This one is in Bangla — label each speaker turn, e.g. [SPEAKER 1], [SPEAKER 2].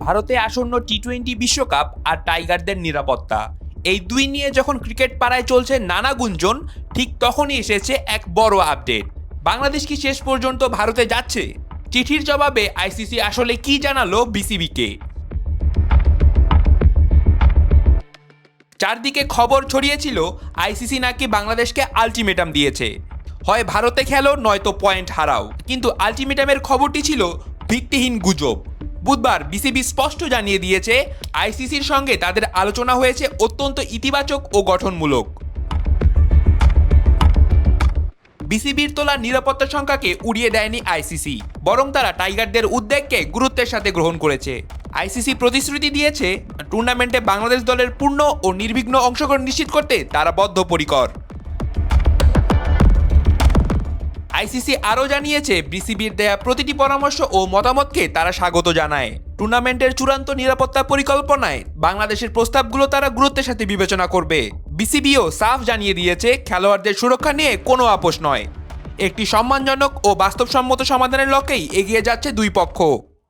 [SPEAKER 1] ভারতে আসন্ন টি-20 বিশ্বকাপ আর টাইগারদের নিরাপত্তা, এই দুই নিয়ে যখন ক্রিকেট পাড়ায় চলছে নানা গুঞ্জন, ঠিক তখনই এসেছে এক বড় আপডেট। বাংলাদেশ কি শেষ পর্যন্ত ভারতে যাচ্ছে? চিঠির জবাবে আইসিসি আসলে কি জানালো বিসিবিকে? চারদিকে খবর ছড়িয়েছিল আইসিসি নাকি বাংলাদেশকে আলটিমেটাম দিয়েছে, হয় ভারতে খেলো নয়তো পয়েন্ট হারাও। কিন্তু আলটিমেটামের খবরটি ছিল ভিত্তিহীন গুজব। বুধবার বিসিবি স্পষ্ট জানিয়ে দিয়েছে আইসিসির সঙ্গে তাদের আলোচনা হয়েছে অত্যন্ত ইতিবাচক ও গঠনমূলক। বিসিবির তোলা নিরাপত্তা সংখ্যাকে উড়িয়ে দেয়নি আইসিসি, বরং তারা টাইগারদের উদ্বেগকে গুরুত্বের সাথে গ্রহণ করেছে। আইসিসি প্রতিশ্রুতি দিয়েছে টুর্নামেন্টে বাংলাদেশ দলের পূর্ণ ও নির্বিঘ্ন অংশগ্রহণ নিশ্চিত করতে তারা বদ্ধপরিকর। আইসিসি আরও জানিয়েছে বিসিবির দেয়া প্রতিটি পরামর্শ ও মতামতকে তারা স্বাগত জানায়। টুর্নামেন্টের চূড়ান্ত নিরাপত্তা পরিকল্পনায় বাংলাদেশের প্রস্তাবগুলো তারা গুরুত্বের সাথে বিবেচনা করবে। বিসিবিও সাফ জানিয়ে দিয়েছে খেলোয়াড়দের সুরক্ষা নিয়ে কোনো আপোষ নয়। একটি সম্মানজনক ও বাস্তবসম্মত সমাধানের লক্ষ্যেই এগিয়ে যাচ্ছে দুই পক্ষ।